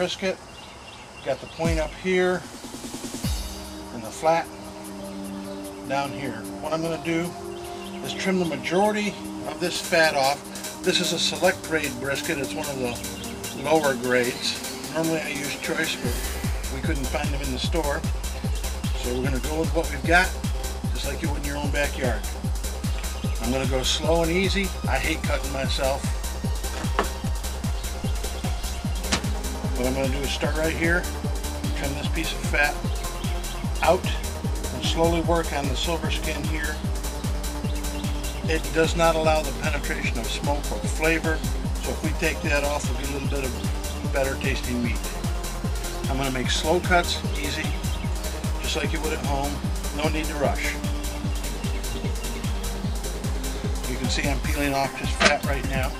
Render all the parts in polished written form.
brisket. Got the point up here and the flat down here. What I'm going to do is trim the majority of this fat off. This is a select grade brisket. It's one of the lower grades. Normally I use choice, but we couldn't find them in the store. So we're going to go with what we've got, just like you would in your own backyard. I'm going to go slow and easy. I hate cutting myself. What I'm going to do is start right here, trim this piece of fat out, and slowly work on the silver skin here. It does not allow the penetration of smoke or flavor, so if we take that off, we'll get a little bit of better tasting meat. I'm going to make slow cuts, easy, just like you would at home. No need to rush. You can see I'm peeling off just fat right now.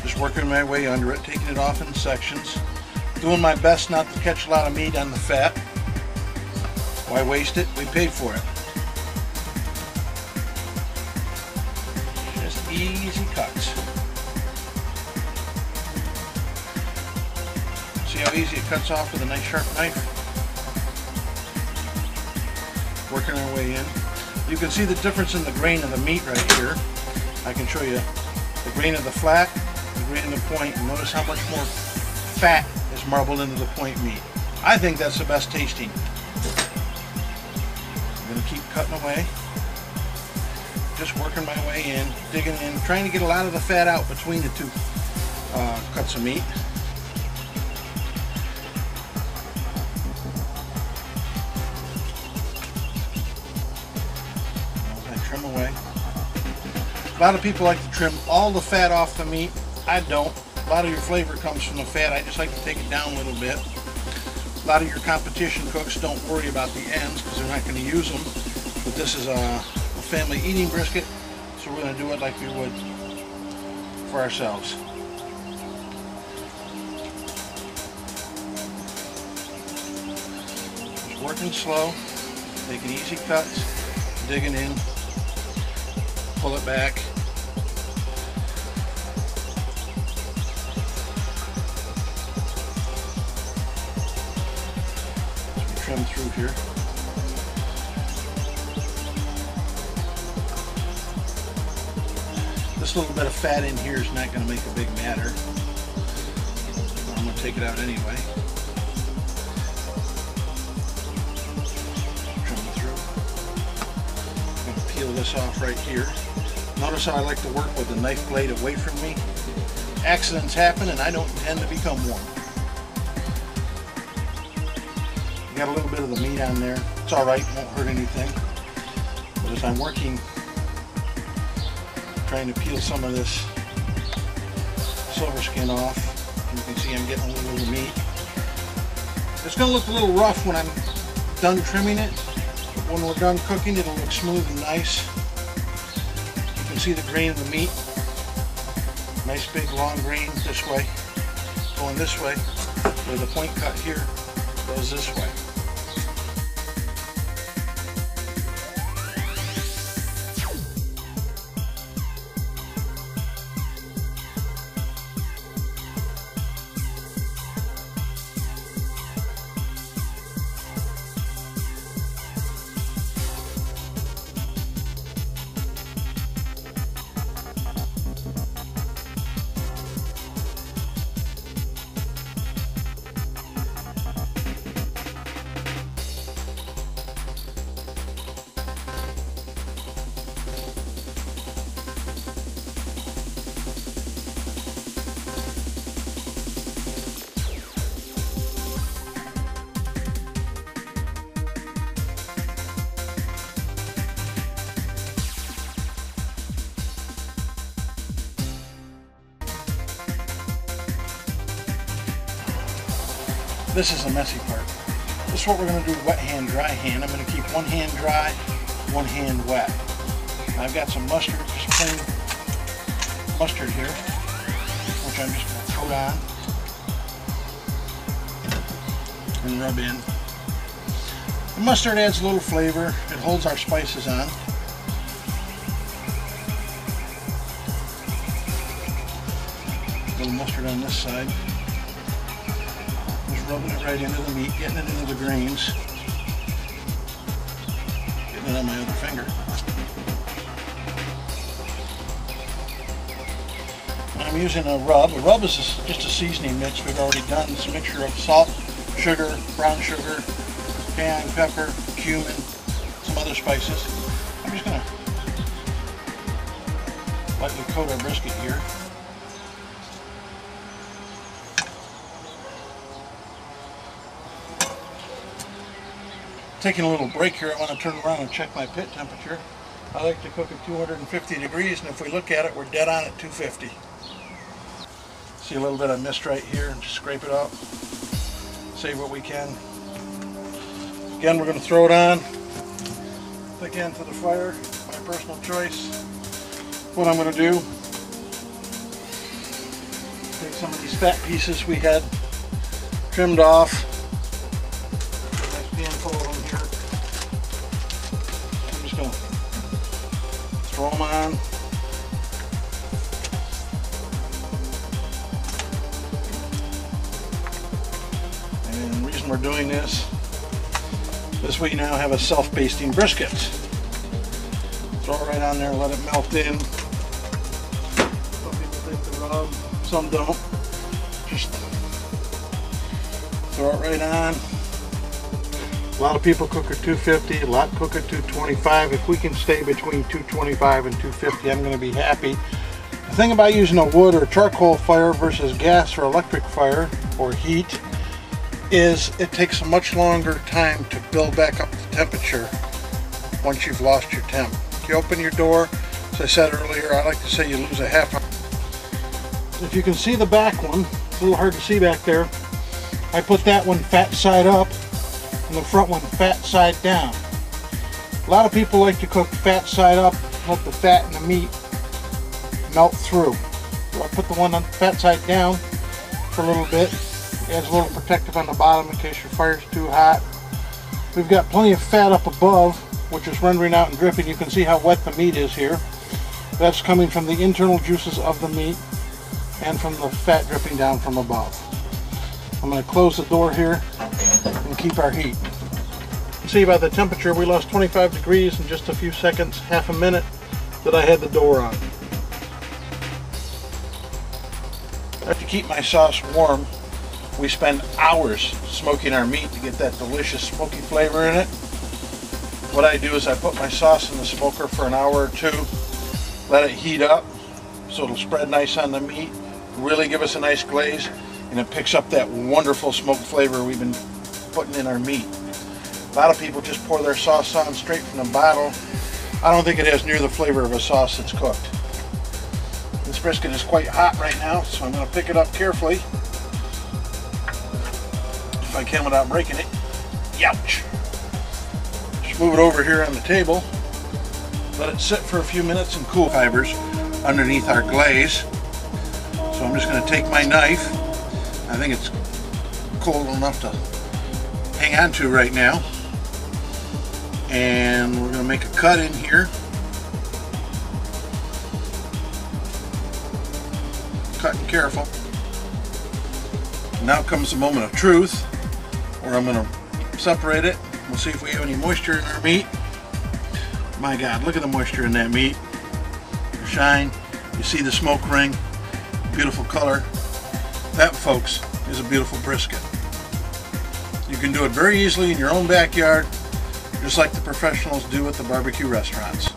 Just working my way under it, taking it off in sections. Doing my best not to catch a lot of meat on the fat. Why waste it? We paid for it. Just easy cuts. See how easy it cuts off with a nice sharp knife? Working our way in. You can see the difference in the grain of the meat right here. I can show you the grain of the flat, the grain of the point, and notice how much more fat is marbled into the point meat. I think that's the best tasting. I'm going to keep cutting away. Just working my way in, digging in, trying to get a lot of the fat out between the two cuts of meat. Trim away. A lot of people like to trim all the fat off the meat. I don't. A lot of your flavor comes from the fat. I just like to take it down a little bit. A lot of your competition cooks don't worry about the ends because they're not going to use them. But this is a family eating brisket, so we're going to do it like we would for ourselves. Just working slow, taking easy cuts, digging in. Pull it back. Trim through here. This little bit of fat in here is not going to make a big matter. I'm going to take it out anyway. Trim through. I'm going to peel this off right here. Notice how I like to work with the knife blade away from me. Accidents happen and I don't intend to become one. Got a little bit of the meat on there. It's alright, won't hurt anything. But as I'm working, trying to peel some of this silver skin off, you can see I'm getting a little bit of meat. It's going to look a little rough when I'm done trimming it, but when we're done cooking it'll look smooth and nice. See the grain of the meat, nice big long grain this way, going this way, where the point cut here goes this way. This is the messy part. This is what we're going to do wet hand, dry hand. I'm going to keep one hand dry, one hand wet. I've got some mustard, just plain mustard here, which I'm just going to coat on and rub in. The mustard adds a little flavor. It holds our spices on. little mustard on this side. Just rubbing it right into the meat, getting it into the grains. Getting it on my other finger. I'm using a rub. A rub is just a seasoning mix we've already done. It's a mixture of salt, sugar, brown sugar, cayenne pepper, cumin, some other spices. I'm just going to lightly coat our brisket here. Taking a little break here, I want to turn around and check my pit temperature. I like to cook at 250 degrees, and if we look at it, we're dead on at 250. See a little bit of mist right here, and just scrape it out. Save what we can. Again, we're going to throw it on. Again to the fire, my personal choice. What I'm going to do, take some of these fat pieces we had trimmed off. A nice handful of them here. I'm just going to throw them on. And the reason we're doing this we now have a self-basting brisket. Throw it right on there, let it melt in. Some people take the rub, some don't. Just throw it right on. A lot of people cook at 250, a lot cook at 225. If we can stay between 225 and 250, I'm going to be happy. The thing about using a wood or charcoal fire versus gas or electric fire or heat is it takes a much longer time to build back up the temperature once you've lost your temp. You open your door, as I said earlier, I like to say you lose a half hour. If you can see the back one, it's a little hard to see back there, I put that one fat side up and the front one fat side down. A lot of people like to cook fat side up, let the fat and the meat melt through. So I put the one on fat side down for a little bit. Adds a little protective on the bottom in case your fire's too hot. We've got plenty of fat up above, which is rendering out and dripping. You can see how wet the meat is here. That's coming from the internal juices of the meat and from the fat dripping down from above. I'm going to close the door here and keep our heat. You see by the temperature, we lost 25 degrees in just a few seconds, half a minute that I had the door on. I have to keep my sauce warm. We spend hours smoking our meat to get that delicious smoky flavor in it. What I do is I put my sauce in the smoker for an hour or two, let it heat up so it'll spread nice on the meat, really give us a nice glaze, and it picks up that wonderful smoked flavor we've been putting in our meat. A lot of people just pour their sauce on straight from the bottle. I don't think it has near the flavor of a sauce that's cooked. This brisket is quite hot right now, so I'm going to pick it up carefully. If I can without breaking it. Youch! Just move it over here on the table. Let it sit for a few minutes and cool fibers underneath our glaze. So I'm just going to take my knife. I think it's cold enough to hang on to right now. And we're going to make a cut in here. Cut and careful. Now comes the moment of truth, where I'm going to separate it. We'll see if we have any moisture in our meat. My God, look at the moisture in that meat. Shine. You see the smoke ring. Beautiful color. That, folks, is a beautiful brisket. You can do it very easily in your own backyard, just like the professionals do at the barbecue restaurants.